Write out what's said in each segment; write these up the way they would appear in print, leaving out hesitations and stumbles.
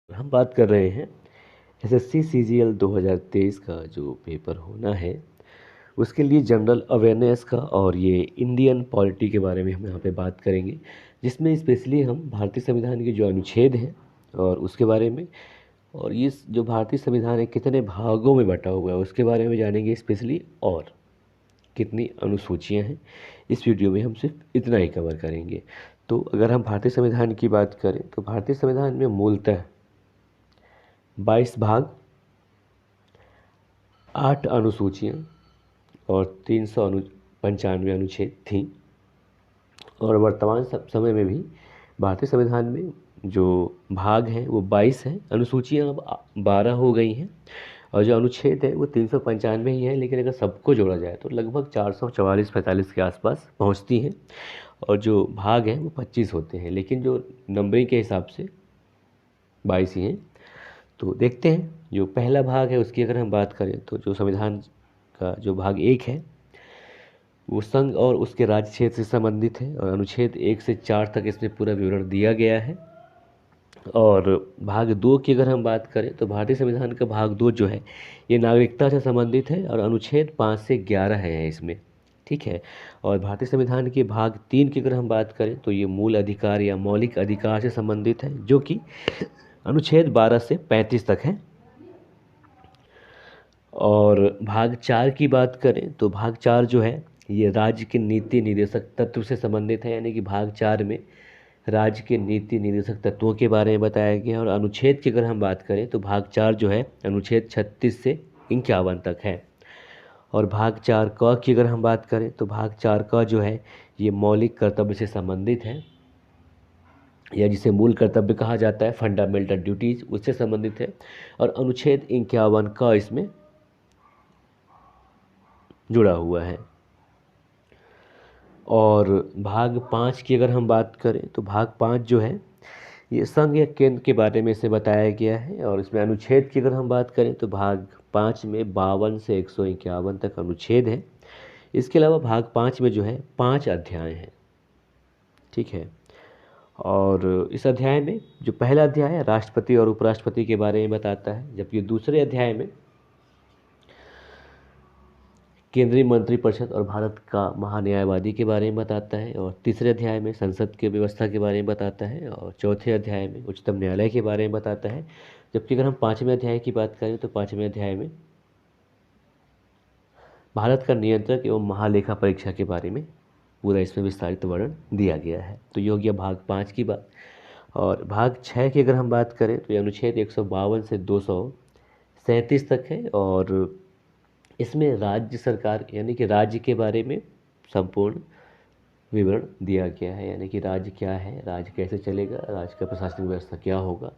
हम बात कर रहे हैं एसएससी सीजीएल 2023 का जो पेपर होना है उसके लिए जनरल अवेयरनेस का और ये इंडियन पॉलिटी के बारे में हम यहाँ पे बात करेंगे, जिसमें स्पेशली हम भारतीय संविधान के जो अनुच्छेद हैं और उसके बारे में, और ये जो भारतीय संविधान है कितने भागों में बटा हुआ है उसके बारे में जानेंगे स्पेशली, और कितनी अनुसूचियाँ हैं। इस वीडियो में हम सिर्फ इतना ही कवर करेंगे। तो अगर हम भारतीय संविधान की बात करें तो भारतीय संविधान में मूलतः 22 भाग, 8 अनुसूचियाँ और 395 अनुच्छेद थीं। और वर्तमान समय में भी भारतीय संविधान में जो भाग हैं वो 22 हैं, अनुसूचियाँ अब 12 हो गई हैं और जो अनुच्छेद है वो 395 ही है, लेकिन अगर सबको जोड़ा जाए तो लगभग 444-45 के आसपास पहुंचती हैं। और जो भाग हैं वो 25 होते हैं, लेकिन जो नंबरिंग के हिसाब से 22 ही हैं। तो देखते हैं जो पहला भाग है उसकी अगर हम बात करें तो जो संविधान का जो भाग 1 है वो संघ और उसके राज्य क्षेत्र से संबंधित है और अनुच्छेद 1 से 4 तक इसमें पूरा विवरण दिया गया है। और भाग 2 की अगर हम बात करें तो भारतीय संविधान का भाग 2 जो है ये नागरिकता से संबंधित है और अनुच्छेद 5 से 11 है इसमें, ठीक है। और भारतीय संविधान के भाग 3 की अगर हम बात करें तो ये मूल अधिकार या मौलिक अधिकार से संबंधित है, जो कि अनुच्छेद 12 से 35 तक है। और भाग 4 की बात करें तो भाग 4 जो है ये राज्य के नीति निर्देशक तत्व से संबंधित है, यानी कि भाग 4 में राज्य के नीति निर्देशक तत्वों के बारे में बताया गया है। और अनुच्छेद की अगर हम बात करें तो भाग 4 जो है अनुच्छेद 36 से 51 तक है। और भाग 4 क की अगर हम बात करें तो भाग 4 क जो है ये मौलिक कर्तव्य से संबंधित है, या जिसे मूल कर्तव्य कहा जाता है, फंडामेंटल ड्यूटीज, उससे संबंधित है। और अनुच्छेद 51 का इसमें जुड़ा हुआ है। और भाग 5 की अगर हम बात करें तो भाग 5 जो है ये संघ या केंद्र के बारे में इसे बताया गया है। और इसमें अनुच्छेद की अगर हम बात करें तो भाग 5 में 52 से 151 तक अनुच्छेद है। इसके अलावा भाग 5 में जो है 5 अध्याय हैं, ठीक है। और इस अध्याय में जो पहला अध्याय है राष्ट्रपति और उपराष्ट्रपति के बारे में बताता है, जबकि दूसरे अध्याय में केंद्रीय मंत्रिपरिषद और भारत का महान्यायवादी के बारे में बताता है। और तीसरे अध्याय में संसद की व्यवस्था के बारे में बताता है। और चौथे अध्याय में उच्चतम न्यायालय के बारे में बताता है। जबकि अगर हम पाँचवें अध्याय की बात करें तो पाँचवें अध्याय में भारत का नियंत्रक एवं महालेखा परीक्षा के बारे में पूरा इसमें विस्तारित वर्णन दिया गया है। तो ये हो गया भाग 5 की बात। और भाग 6 की अगर हम बात करें तो ये अनुच्छेद 152 से 237 तक है। और इसमें राज्य सरकार यानी कि राज्य के बारे में संपूर्ण विवरण दिया गया है, यानी कि राज्य क्या है, राज्य कैसे चलेगा, राज्य का प्रशासनिक व्यवस्था क्या होगा,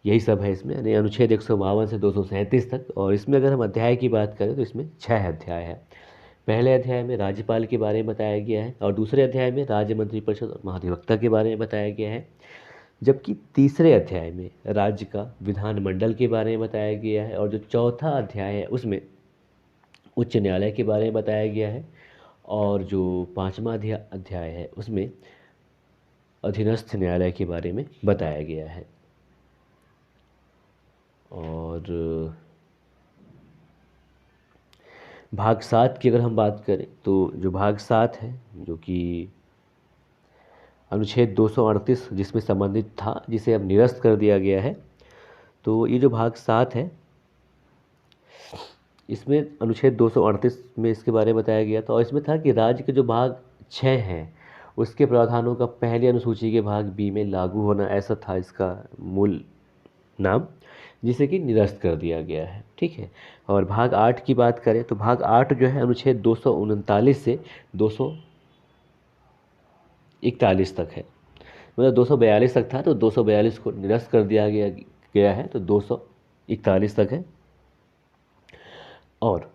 यही सब है इसमें, यानी अनुच्छेद 152 से 237 तक। और इसमें अगर हम अध्याय की बात करें तो इसमें 6 अध्याय है। पहले अध्याय में राज्यपाल के बारे में बताया गया है और दूसरे अध्याय में राज्य मंत्रिपरिषद और महाधिवक्ता के बारे में बताया गया है। जबकि तीसरे अध्याय में राज्य का विधानमंडल के बारे में बताया गया है। और जो चौथा अध्याय है उसमें उच्च न्यायालय के बारे में बताया गया है। और जो पाँचवा अध्याय है उसमें अधीनस्थ न्यायालय के बारे में बताया गया है। और भाग 7 की अगर हम बात करें तो जो भाग 7 है जो कि अनुच्छेद 238 जिसमें संबंधित था, जिसे अब निरस्त कर दिया गया है। तो ये जो भाग 7 है इसमें अनुच्छेद 238 में इसके बारे में बताया गया था। और इसमें था कि राज्य के जो भाग 6 हैं उसके प्रावधानों का पहली अनुसूची के भाग बी में लागू होना, ऐसा था इसका मूल नाम, जिसे कि निरस्त कर दिया गया है, ठीक है। और भाग 8 की बात करें तो भाग 8 जो है अनुच्छेद 239 से 241 तक है। मतलब 242 तक था तो 242 को निरस्त कर दिया गया है, तो 241 तक है। और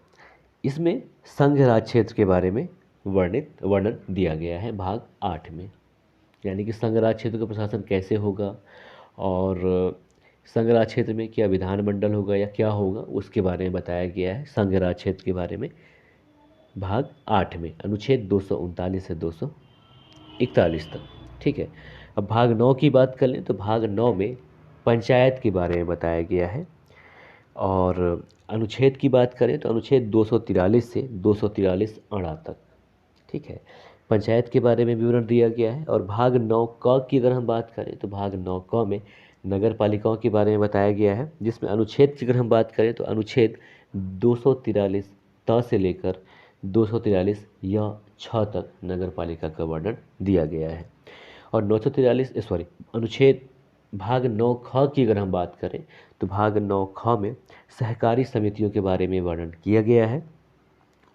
इसमें संघ राज्य क्षेत्र के बारे में वर्णन दिया गया है भाग 8 में, यानी कि संघ राज्य क्षेत्र का प्रशासन कैसे होगा और संघ राज्य क्षेत्र में क्या विधानमंडल होगा या क्या होगा उसके बारे में बताया गया है संघ राज्य क्षेत्र के बारे में भाग 8 में, अनुच्छेद 239 से 241 तक, ठीक है। अब भाग 9 की बात कर लें तो भाग 9 में पंचायत के बारे में बताया गया है। और अनुच्छेद की बात करें तो अनुच्छेद 243 से 243 अणा तक, ठीक है, पंचायत के बारे में विवरण दिया गया है। और भाग 9 क की अगर हम बात करें तो भाग 9 क में नगर पालिकाओं के बारे में बताया गया है, जिसमें अनुच्छेद की अगर हम बात करें तो अनुच्छेद 243 त से लेकर 243 या 6 तक नगर पालिका का वर्णन दिया गया है। और 943 अनुच्छेद भाग 9 ख की अगर हम बात करें तो भाग 9 ख में सहकारी समितियों के बारे में वर्णन किया गया है।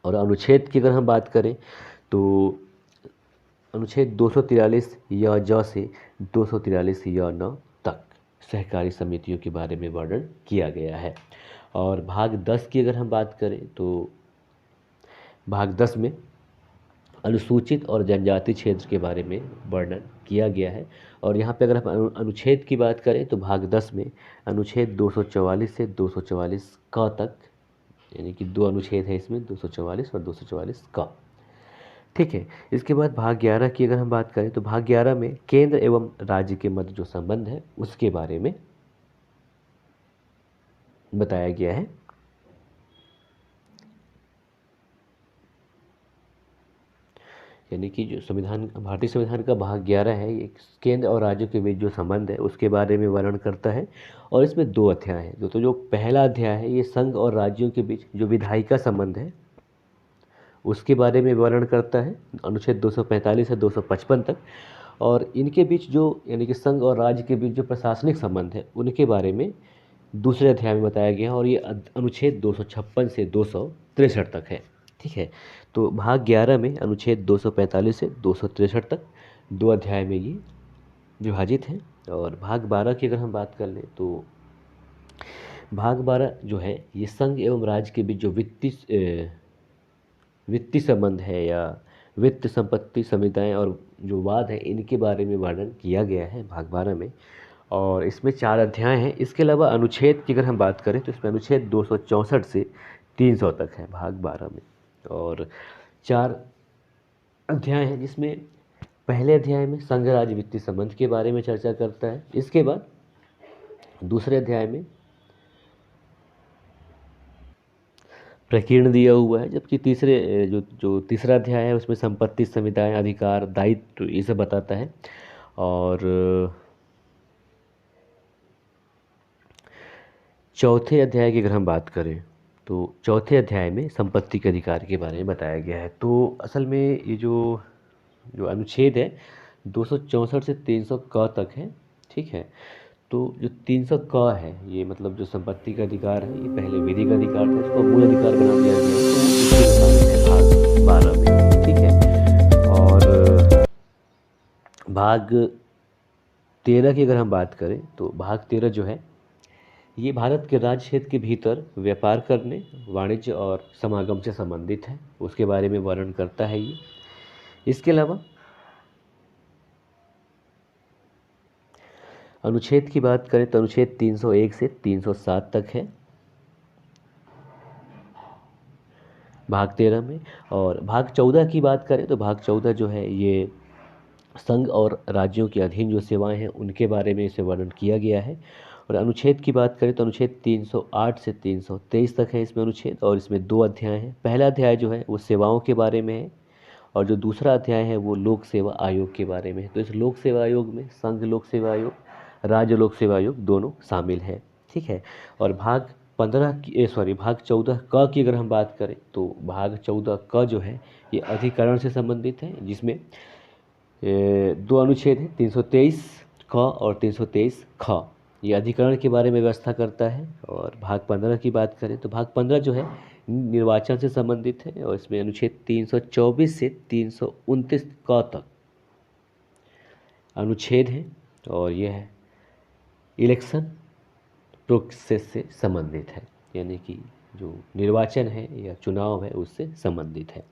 और अनुच्छेद की अगर हम बात करें तो अनुच्छेद 243 या ज से 243 या न तक सहकारी समितियों के बारे में वर्णन किया गया है। और भाग 10 की अगर हम बात करें तो भाग 10 में अनुसूचित और जनजाति क्षेत्र के बारे में वर्णन किया गया है। और यहाँ पे अगर हम अनुच्छेद की बात करें तो भाग 10 में अनुच्छेद 244 से 244 क तक, यानी कि 2 अनुच्छेद है इसमें, 244 और 244 क, ठीक है। इसके बाद भाग 11 की अगर हम बात करें तो भाग 11 में केंद्र एवं राज्य के मध्य जो संबंध है उसके बारे में बताया गया है। यानी कि जो भारतीय संविधान का भाग 11 है, ये केंद्र और राज्यों के बीच जो संबंध है उसके बारे में वर्णन करता है। और इसमें 2 अध्याय हैं। जो पहला अध्याय है ये संघ और राज्यों के बीच जो विधायिका संबंध है उसके बारे में वर्णन करता है, अनुच्छेद 245 से 255 तक। और इनके बीच जो, यानी कि संघ और राज्य के बीच जो प्रशासनिक संबंध है उनके बारे में दूसरे अध्याय में बताया गया है। और ये अनुच्छेद 256 से 263 तक है, ठीक है। तो भाग 11 में अनुच्छेद 245 से 263 तक 2 अध्याय में ये विभाजित है। और भाग 12 की अगर हम बात कर लें तो भाग 12 जो है ये संघ एवं राज्य के बीच जो वित्तीय संबंध है या वित्त संपत्ति संविदाएं और जो वाद है इनके बारे में वर्णन किया गया है भाग 12 में। और इसमें 4 अध्याय हैं। इसके अलावा अनुच्छेद की अगर हम बात करें तो इसमें अनुच्छेद 264 से 300 तक है भाग 12 में। और 4 अध्याय हैं जिसमें पहले अध्याय में संघ राज्य वित्तीय संबंध के बारे में चर्चा करता है। इसके बाद दूसरे अध्याय में प्रकीर्ण दिया हुआ है, जबकि जो तीसरा अध्याय है उसमें संपत्ति संविदाएं अधिकार दायित्व ये सब बताता है। और चौथे अध्याय की अगर हम बात करें तो चौथे अध्याय में संपत्ति के अधिकार के बारे में बताया गया है। तो असल में ये जो अनुच्छेद है 264 से 300 क तक है, ठीक है। तो जो 300 क है ये मतलब जो संपत्ति का अधिकार है ये पहले विधिक अधिकार था, इसको मूल अधिकार बना दिया गया है भाग 12 में, ठीक है। और भाग 13 की अगर हम बात करें तो भाग 13 जो है ये भारत के राज्य क्षेत्र के भीतर व्यापार करने, वाणिज्य और समागम से संबंधित है, उसके बारे में वर्णन करता है ये। इसके अलावा अनुच्छेद की बात करें तो अनुच्छेद 301 से 307 तक है भाग 13 में। और भाग 14 की बात करें तो भाग 14 जो है ये संघ और राज्यों के अधीन जो सेवाएं हैं उनके बारे में इसे वर्णन किया गया है। और अनुच्छेद की बात करें तो अनुच्छेद 308 से 323 तक है इसमें अनुच्छेद। और इसमें 2 अध्याय हैं। पहला अध्याय जो है वो सेवाओं के बारे में है और जो दूसरा अध्याय है वो लोक सेवा आयोग के बारे में है। तो इस लोक सेवा आयोग में संघ लोक सेवा आयोग, राज्य लोक सेवा आयोग दोनों शामिल है, ठीक है। और भाग 14 क की अगर हम बात करें तो भाग 14 क जो है ये अधिकरण से संबंधित है, जिसमें 2 अनुच्छेद हैं 323 क और 323 ख, ये अधिकरण के बारे में व्यवस्था करता है। और भाग 15 की बात करें तो भाग 15 जो है निर्वाचन से संबंधित है और इसमें अनुच्छेद 324 से 329 क तक अनुच्छेद है और यह है इलेक्शन प्रोसेस से संबंधित है, यानी कि जो निर्वाचन है या चुनाव है उससे संबंधित है।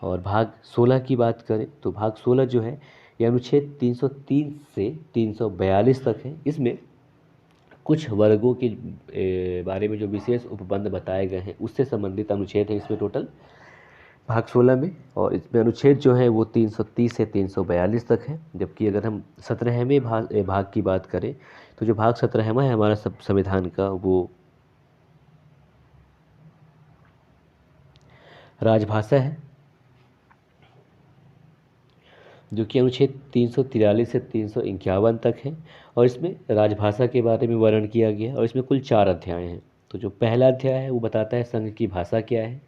और भाग 16 की बात करें तो भाग 16 जो है ये अनुच्छेद 303 से 342 तक है। इसमें कुछ वर्गों के बारे में जो विशेष उपबंध बताए गए हैं उससे संबंधित अनुच्छेद है इसमें टोटल भाग 16 में। और इसमें अनुच्छेद जो है वो 330 से 342 तक है। जबकि अगर हम 17वें भाग की बात करें तो जो भाग 17वां है हमारा संविधान का, वो राजभाषा है, जो कि अनुच्छेद 343 से 351 तक है। और इसमें राजभाषा के बारे में वर्णन किया गया है और इसमें कुल 4 अध्याय हैं। तो जो पहला अध्याय है वो बताता है संघ की भाषा क्या है।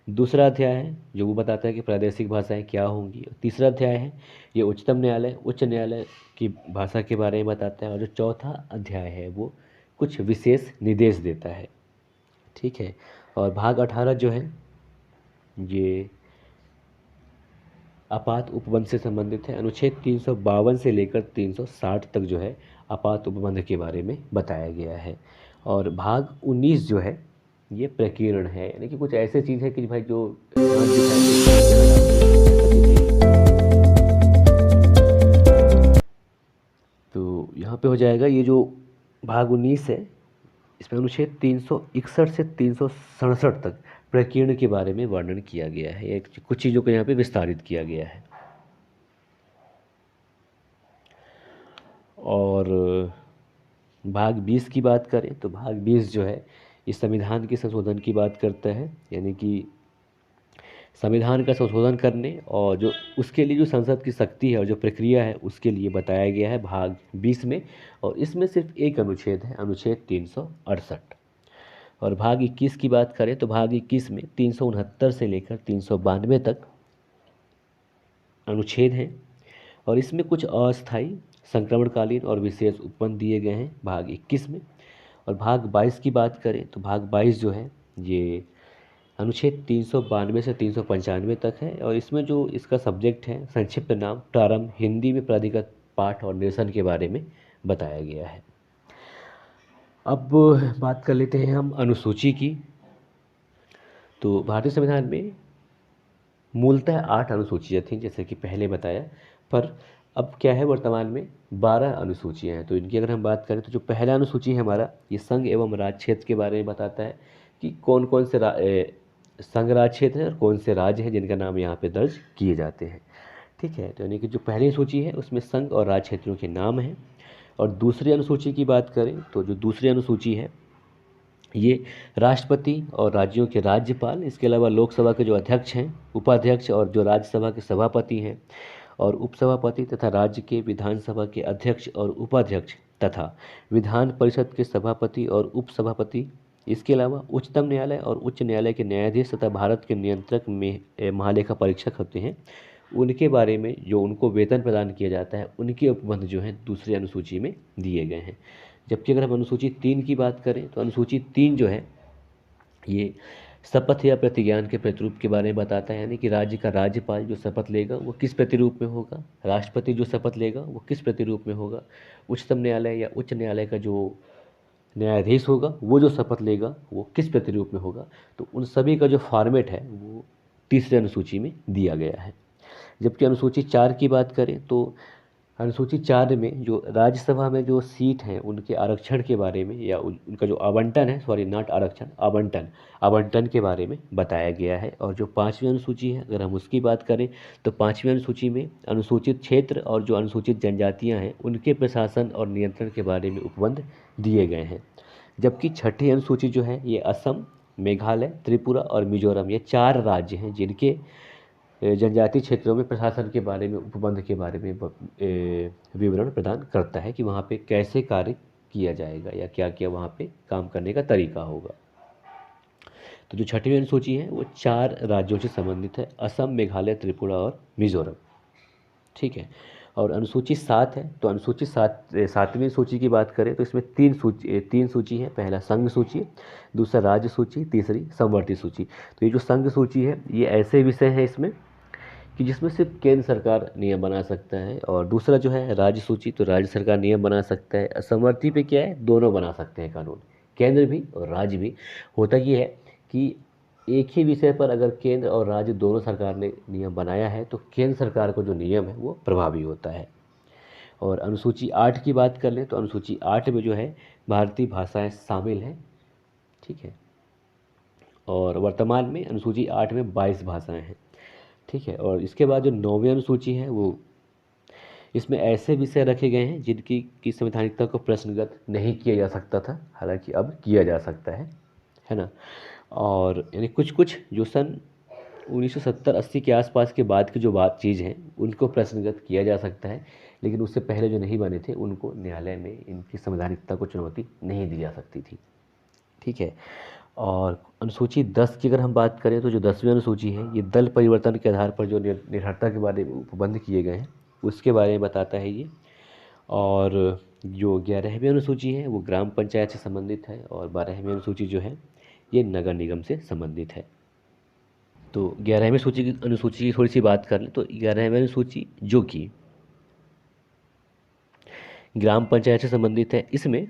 दूसरा अध्याय है जो वो बताता है कि प्रादेशिक भाषाएं क्या होंगी। और तीसरा अध्याय है ये उच्चतम न्यायालय, उच्च न्यायालय की भाषा के बारे में बताता है। और जो चौथा अध्याय है वो कुछ विशेष निर्देश देता है। ठीक है। और भाग 18 जो है ये आपात उपबंध से संबंधित है। अनुच्छेद 352 से लेकर 360 तक जो है आपात उपबंध के बारे में बताया गया है। और भाग 19 जो है ये प्रकीर्ण है, यानी कि कुछ ऐसे चीज़ है कि भाई जो तो यहाँ पे हो जाएगा ये जो भाग 19 है, इसमें अनुच्छेद 361 से 367 तक प्रकीर्ण के बारे में वर्णन किया गया है। एक कुछ चीज़ों को यहाँ पे विस्तारित किया गया है। और भाग 20 की बात करें तो भाग 20 जो है इस संविधान के संशोधन की बात करता है, यानी कि संविधान का संशोधन करने और जो उसके लिए जो संसद की शक्ति है और जो प्रक्रिया है उसके लिए बताया गया है भाग 20 में। और इसमें सिर्फ एक अनुच्छेद है, अनुच्छेद 368। और भाग 21 की बात करें तो भाग 21 में 369 से लेकर 392 तक अनुच्छेद हैं। और इसमें कुछ अस्थायी, संक्रमणकालीन और विशेष उपबंध दिए गए हैं भाग 21 में। और भाग 22 की बात करें तो भाग 22 जो है ये अनुच्छेद 392 से 395 तक है। और इसमें जो इसका सब्जेक्ट है, संक्षिप्त नाम प्रारंभ, हिंदी में प्राधिकृत पाठ और निरसन के बारे में बताया गया है। अब बात कर लेते हैं हम अनुसूची की। तो भारतीय संविधान में मूलतः 8 अनुसूचियाँ थीं, जैसे कि पहले बताया, पर अब क्या है, वर्तमान में 12 अनुसूचियाँ हैं। तो इनकी अगर हम बात करें तो जो पहला अनुसूची है हमारा, ये संघ एवं राज्य क्षेत्र के बारे में बताता है कि कौन कौन से संघ राज्य क्षेत्र हैं और कौन से राज्य हैं जिनका नाम यहाँ पे दर्ज किए जाते हैं। ठीक है। तो यानी कि जो पहली सूची है उसमें संघ और राज्य क्षेत्रों के नाम हैं। और दूसरी अनुसूची की बात करें तो जो दूसरी अनुसूची है ये राष्ट्रपति और राज्यों के राज्यपाल, इसके अलावा लोकसभा के जो अध्यक्ष हैं, उपाध्यक्ष और जो राज्यसभा के सभापति हैं और उपसभापति तथा राज्य के विधानसभा के अध्यक्ष और उपाध्यक्ष तथा विधान परिषद के सभापति और उपसभापति, इसके अलावा उच्चतम न्यायालय और उच्च न्यायालय के न्यायाधीश तथा भारत के नियंत्रक में महालेखा परीक्षक होते हैं, उनके बारे में जो उनको वेतन प्रदान किया जाता है, उनके उपबंध जो हैं दूसरी अनुसूची में दिए गए हैं। जबकि अगर हम अनुसूची 3 की बात करें तो अनुसूची 3 जो है ये शपथ या प्रतिज्ञान के प्रतिरूप के बारे में बताता है, यानी कि राज्य का राज्यपाल जो शपथ लेगा वो किस प्रतिरूप में होगा, राष्ट्रपति जो शपथ लेगा वो किस प्रतिरूप में होगा, उच्चतम न्यायालय या उच्च न्यायालय का जो न्यायाधीश होगा वो जो शपथ लेगा वो किस प्रतिरूप में होगा। तो उन सभी का जो फॉर्मेट है वो तीसरे अनुसूची में दिया गया है। जबकि अनुसूची 4 की बात करें तो अनुसूची 4 में जो राज्यसभा में जो सीट हैं उनके आरक्षण के बारे में या उनका जो आवंटन है, सॉरी नॉट आरक्षण, आवंटन के बारे में बताया गया है। और जो 5वीं अनुसूची है अगर हम उसकी बात करें तो 5वीं अनुसूची में अनुसूचित क्षेत्र और जो अनुसूचित जनजातियां हैं उनके प्रशासन और नियंत्रण के बारे में उपबंध दिए गए हैं। जबकि 6ठी अनुसूची जो है ये असम, मेघालय, त्रिपुरा और मिजोरम, ये 4 राज्य हैं जिनके जनजातीय क्षेत्रों में प्रशासन के बारे में, उपबंध के बारे में विवरण प्रदान करता है कि वहाँ पे कैसे कार्य किया जाएगा या क्या क्या वहाँ पे काम करने का तरीका होगा। तो जो 6वीं अनुसूची है वो 4 राज्यों से संबंधित है, असम, मेघालय, त्रिपुरा और मिजोरम। ठीक है। और अनुसूची 7 है तो अनुसूची 7वीं सूची की बात करें तो इसमें 3 सूची है। पहला संघ सूची, दूसरा राज्य सूची, तीसरी समवर्ती सूची। तो ये जो संघ सूची है ये ऐसे विषय हैं इसमें कि जिसमें सिर्फ केंद्र सरकार नियम बना सकता है। और दूसरा जो है राज्य सूची, तो राज्य सरकार नियम बना सकता है। समवर्ती पे क्या है, दोनों बना सकते हैं कानून, केंद्र भी और राज्य भी। होता ये है कि एक ही विषय पर अगर केंद्र और राज्य दोनों सरकार ने नियम बनाया है तो केंद्र सरकार को जो नियम है वो प्रभावी होता है। और अनुसूची 8 की बात कर लें तो अनुसूची 8 में जो है भारतीय भाषाएं शामिल हैं। ठीक है। और वर्तमान में अनुसूची 8 में 22 भाषाएं हैं। ठीक है। और इसके बाद जो 9वीं अनुसूची है वो इसमें ऐसे विषय रखे गए हैं जिनकी की संवैधानिकता को प्रश्नगत नहीं किया जा सकता था, हालांकि अब किया जा सकता है ना। और यानी कुछ कुछ जो सन 1970-80 के आसपास के बाद की जो बात चीज़ हैं उनको प्रश्नगत किया जा सकता है, लेकिन उससे पहले जो नहीं बने थे उनको न्यायालय में इनकी संवैधानिकता को चुनौती नहीं दी जा सकती थी। ठीक है। और अनुसूची 10 की अगर हम बात करें तो जो 10वीं अनुसूची है ये दल परिवर्तन के आधार पर जो निर्भरता के बारे में उपबंध किए गए हैं उसके बारे में बताता है ये। और जो 11वीं अनुसूची है वो ग्राम पंचायत से संबंधित है, और 12वीं अनुसूची जो है ये नगर निगम से संबंधित है। तो 11वीं अनुसूची की थोड़ी सी बात कर लें तो 11वीं अनुसूची जो कि ग्राम पंचायत से संबंधित है, इसमें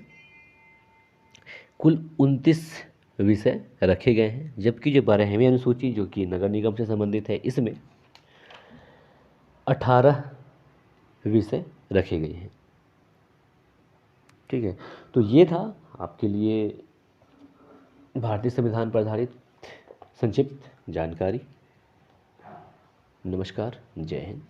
कुल 29 विषय रखे गए हैं, जबकि जो 12वीं अनुसूची जो कि नगर निगम से संबंधित है इसमें 18 विषय रखे गए हैं। ठीक है। तो ये था आपके लिए भारतीय संविधान पर आधारित संक्षिप्त जानकारी। नमस्कार, जय हिंद।